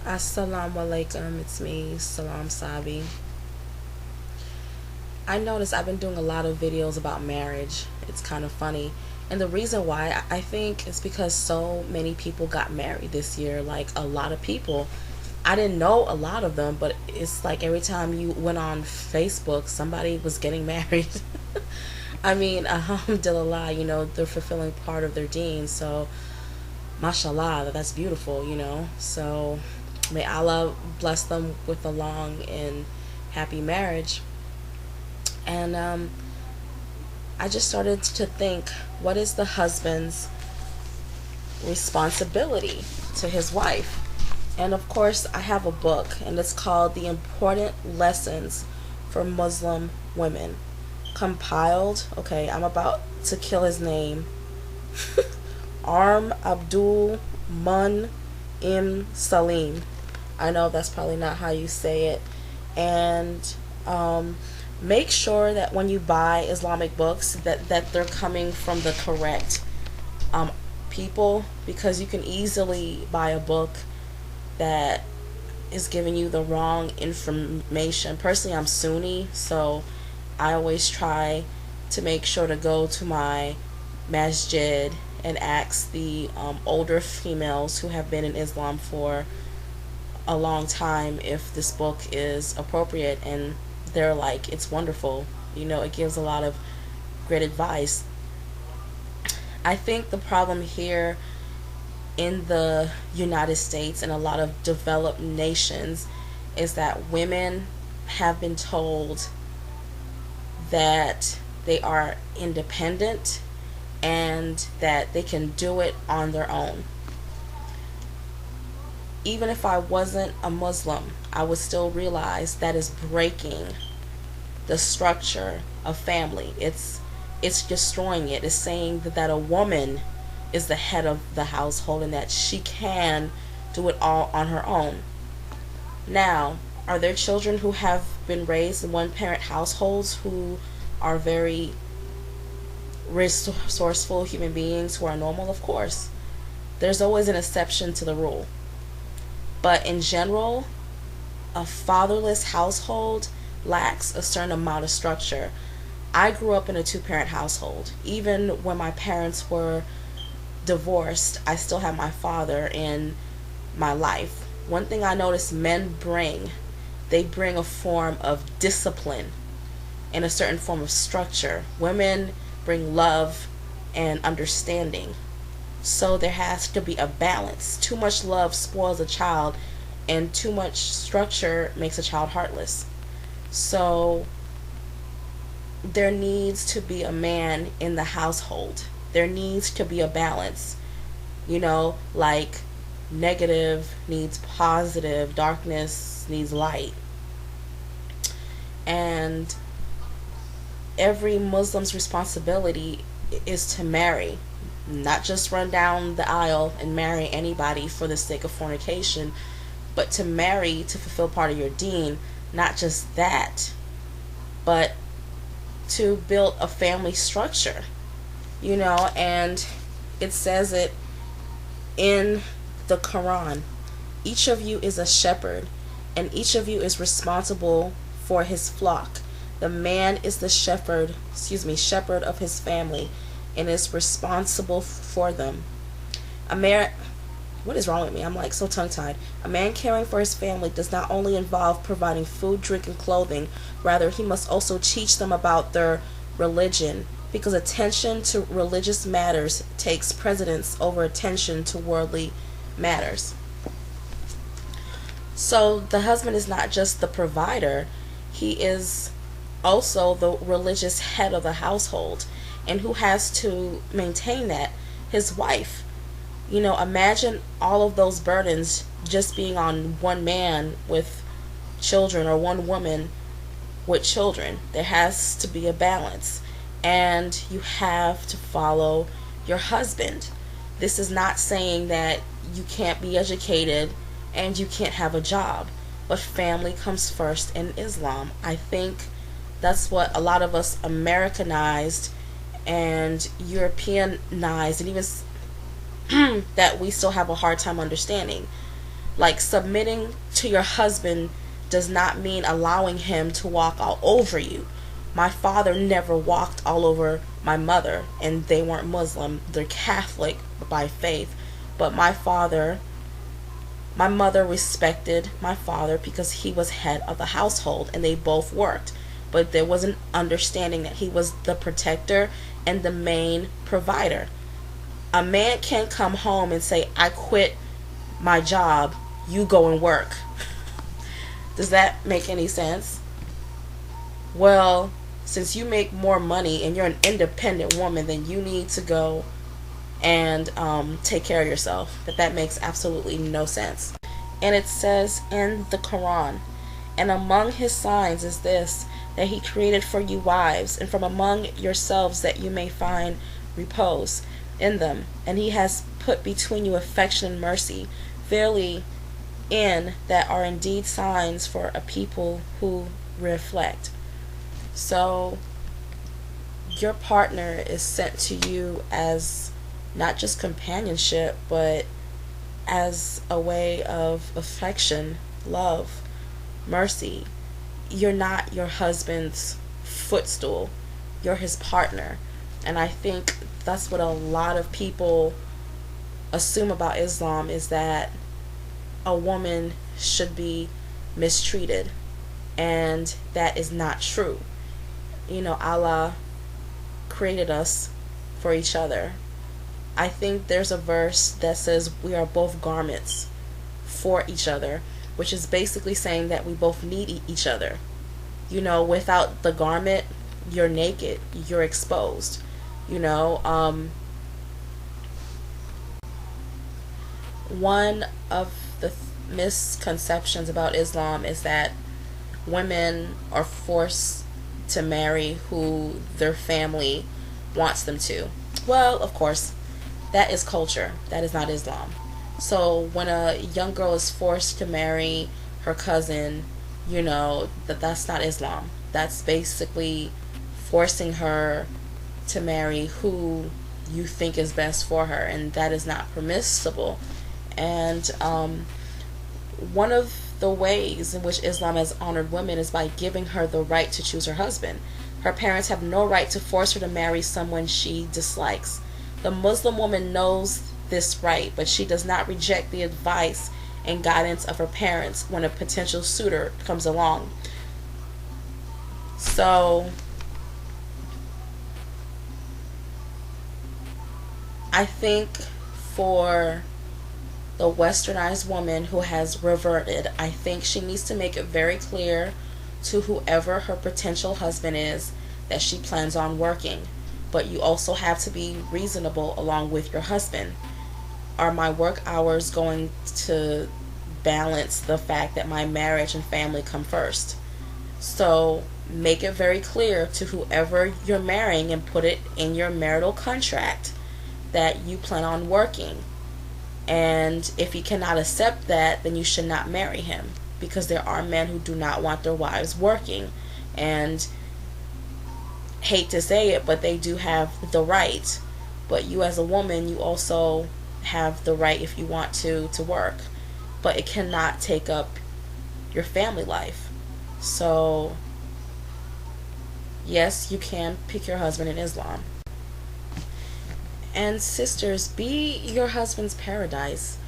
Assalamu alaikum, it's me, Salam Sabi. I noticed I've been doing a lot of videos about marriage. It's kind of funny. And the reason why I think is because so many people got married this year, like a lot of people. I didn't know a lot of them, but it's like every time you went on Facebook, somebody was getting married. I mean, alhamdulillah, they're fulfilling part of their deen, so mashallah, that's beautiful, So may Allah bless them with a long and happy marriage. And I just started to think, what is the husband's responsibility to his wife? And of course, I have a book, and it's called The Important Lessons for Muslim Women. Compiled, okay, I'm about to kill his name. Arm Abdul Mun Im Salim. I know that's probably not how you say it. And make sure that when you buy Islamic books that they're coming from the correct people, because you can easily buy a book that is giving you the wrong information. Personally, I'm Sunni, so I always try to make sure to go to my masjid and ask the older females who have been in Islam for a long time if this book is appropriate, and they're like, it's wonderful. It gives a lot of great advice. I think the problem here in the United States and a lot of developed nations is that women have been told that they are independent and that they can do it on their own. Even if I wasn't a Muslim, I would still realize that is breaking the structure of family. It's destroying it. It's saying that a woman is the head of the household and that she can do it all on her own. Now, are there children who have been raised in one-parent households who are very resourceful human beings who are normal? Of course. There's always an exception to the rule. But in general, a fatherless household lacks a certain amount of structure. I grew up in a two-parent household. Even when my parents were divorced, I still had my father in my life. One thing I noticed men they bring a form of discipline and a certain form of structure. Women bring love and understanding. So there has to be a balance. Too much love spoils a child, and too much structure makes a child heartless. So there needs to be a man in the household. There needs to be a balance. Like negative needs positive, darkness needs light. And every Muslim's responsibility is to marry. Not just run down the aisle and marry anybody for the sake of fornication, but to marry to fulfill part of your deen. Not just that, but to build a family structure, and it says it in the Quran. Each of you is a shepherd, and each of you is responsible for his flock. The man is the shepherd of his family, and is responsible for them. What is wrong with me? I'm like so tongue-tied. A man caring for his family does not only involve providing food, drink, and clothing. Rather, he must also teach them about their religion, because attention to religious matters takes precedence over attention to worldly matters. So the husband is not just the provider, he is also the religious head of the household. And who has to maintain that? His wife. Imagine all of those burdens just being on one man with children or one woman with children. There has to be a balance. And you have to follow your husband. This is not saying that you can't be educated and you can't have a job. But family comes first in Islam. I think that's what a lot of us Americanized and Europeanized, and even that we still have a hard time understanding. Like, submitting to your husband does not mean allowing him to walk all over you. My father never walked all over my mother, and they weren't Muslim, they're Catholic by faith. But my mother respected my father because he was head of the household and they both worked. But there was an understanding that he was the protector and the main provider. A man can't come home and say, I quit my job, you go and work. Does that make any sense? Well, since you make more money and you're an independent woman, then you need to go and take care of yourself. But that makes absolutely no sense. And it says in the Quran, and among his signs is this, that he created for you wives, and from among yourselves that you may find repose in them. And he has put between you affection and mercy. Verily, in that are indeed signs for a people who reflect. So, your partner is sent to you as not just companionship, but as a way of affection, love, mercy. You're not your husband's footstool. You're his partner. And I think that's what a lot of people assume about Islam, is that a woman should be mistreated. And that is not true. You know, Allah created us for each other. I think there's a verse that says we are both garments for each other, which is basically saying that we both need each other. You know, without the garment, you're naked, you're exposed. You know, one of the misconceptions about Islam is that women are forced to marry who their family wants them to. Well, of course, that is culture. That is not Islam. So when a young girl is forced to marry her cousin, you know, that's not Islam. That's basically forcing her to marry who you think is best for her, and that is not permissible. And one of the ways in which Islam has honored women is by giving her the right to choose her husband. Her parents have no right to force her to marry someone she dislikes. The Muslim woman knows this right, but she does not reject the advice and guidance of her parents when a potential suitor comes along. So, I think for the westernized woman who has reverted, I think she needs to make it very clear to whoever her potential husband is that she plans on working. But you also have to be reasonable along with your husband. Are my work hours going to balance the fact that my marriage and family come first? So make it very clear to whoever you're marrying and put it in your marital contract that you plan on working. And if he cannot accept that, then you should not marry him, because there are men who do not want their wives working. And hate to say it, but they do have the right. But you as a woman, you also have the right, if you want to work. But it cannot take up your family life. So yes, you can pick your husband in Islam. And sisters, be your husband's paradise.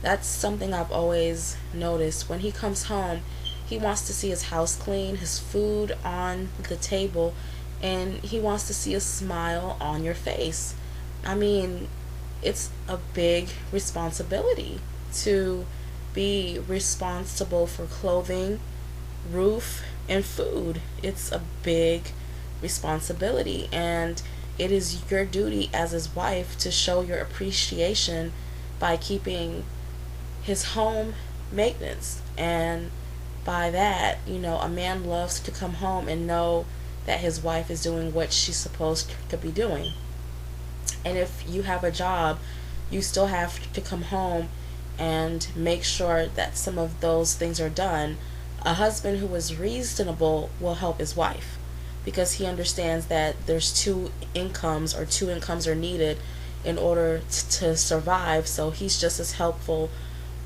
That's something I've always noticed. When he comes home, he wants to see his house clean, his food on the table, and he wants to see a smile on your face. I mean, it's a big responsibility to be responsible for clothing, roof, and food. It's a big responsibility, and it is your duty as his wife to show your appreciation by keeping his home maintenance. And by that, you know, a man loves to come home and know that his wife is doing what she's supposed to be doing. And if you have a job, you still have to come home and make sure that some of those things are done. A husband who is reasonable will help his wife, because he understands that there's two incomes are needed in order to survive. So he's just as helpful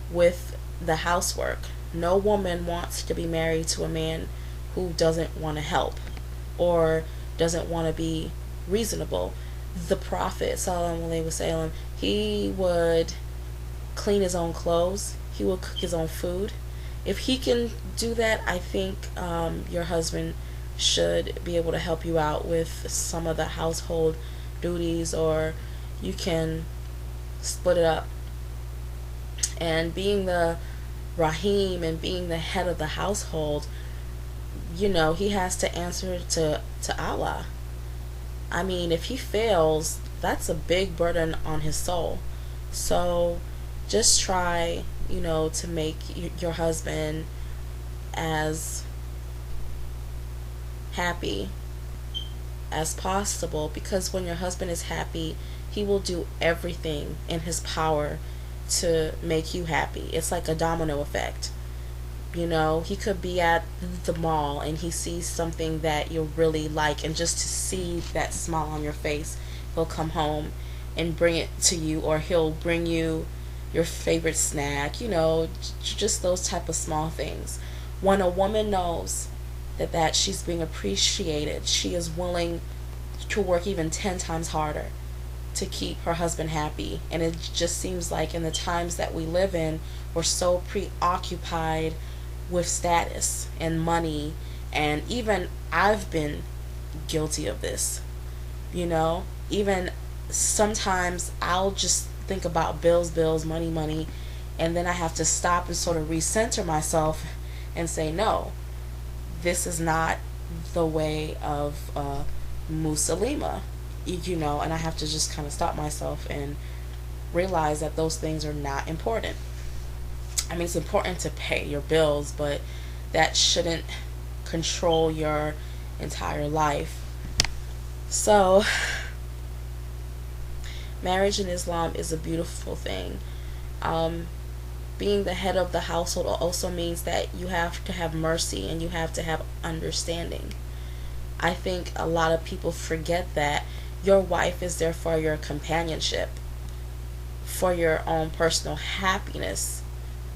with the housework. No woman wants to be married to a man who doesn't want to help or doesn't want to be reasonable. The Prophet, sallallahu alaihi wasallam, he would clean his own clothes. He would cook his own food. If he can do that, I think your husband should be able to help you out with some of the household duties, or you can split it up. And being the Rahim and being the head of the household, you know, he has to answer to Allah. I mean, if he fails, that's a big burden on his soul. So just try, you know, to make your husband as happy as possible, because when your husband is happy, he will do everything in his power to make you happy. It's like a domino effect. You know, he could be at the mall and he sees something that you really like, and just to see that smile on your face, he'll come home and bring it to you, or he'll bring you your favorite snack, you know, just those type of small things. When a woman knows that she's being appreciated, she is willing to work even 10 times harder to keep her husband happy. And it just seems like in the times that we live in, we're so preoccupied with status and money, and even I've been guilty of this. You know, even sometimes I'll just think about bills, money, and then I have to stop and sort of recenter myself and say, no, this is not the way of Muslima, you know, and I have to just kind of stop myself and realize that those things are not important. I mean, it's important to pay your bills, but that shouldn't control your entire life. So, marriage in Islam is a beautiful thing. Being the head of the household also means that you have to have mercy and you have to have understanding. I think a lot of people forget that your wife is there for your companionship, for your own personal happiness.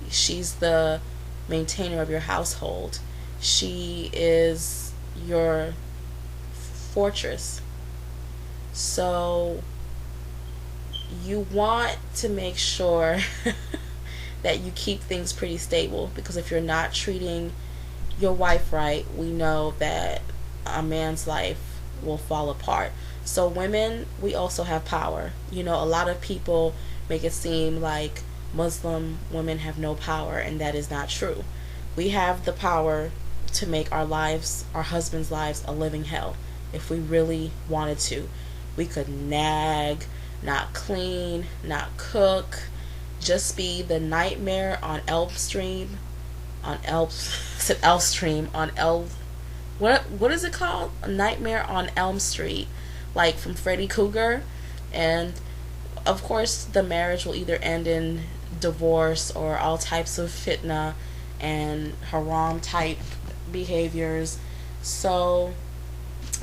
She's the maintainer of your household. She is your fortress. So you want to make sure that you keep things pretty stable, because if you're not treating your wife right, we know that a man's life will fall apart. So women, we also have power. You know, a lot of people make it seem like Muslim women have no power, and that is not true. We have the power to make our lives, our husbands' lives, a living hell if we really wanted to. We could nag, not clean, not cook, just be the nightmare on Elm Stream, on Elm Stream, on Elm, what is it called? A Nightmare on Elm Street, like from Freddy Krueger. And of course the marriage will either end in divorce or all types of fitna and haram type behaviors. So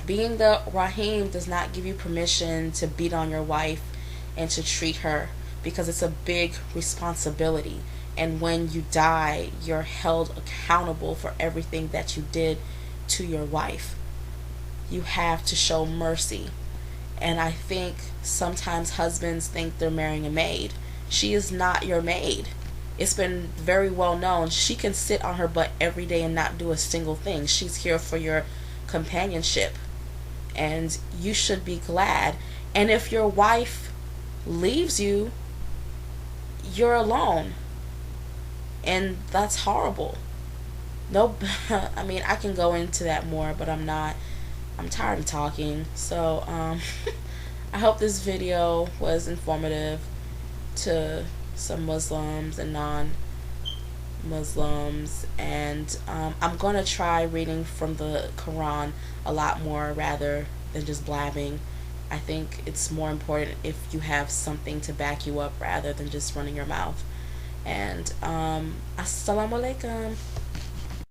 being the Rahim does not give you permission to beat on your wife and to treat her, because it's a big responsibility, and when you die, you're held accountable for everything that you did to your wife. You have to show mercy. And I think sometimes husbands think they're marrying a maid. She is not your maid. It's been very well known. She can sit on her butt every day and not do a single thing. She's here for your companionship, and you should be glad. And if your wife leaves you, you're alone, and that's horrible. Nope. I mean, I can go into that more, but I'm not. I'm tired of talking. So I hope this video was informative to some Muslims and non-Muslims, and I'm gonna try reading from the Quran a lot more rather than just blabbing. I think it's more important if you have something to back you up rather than just running your mouth. And assalamu alaikum.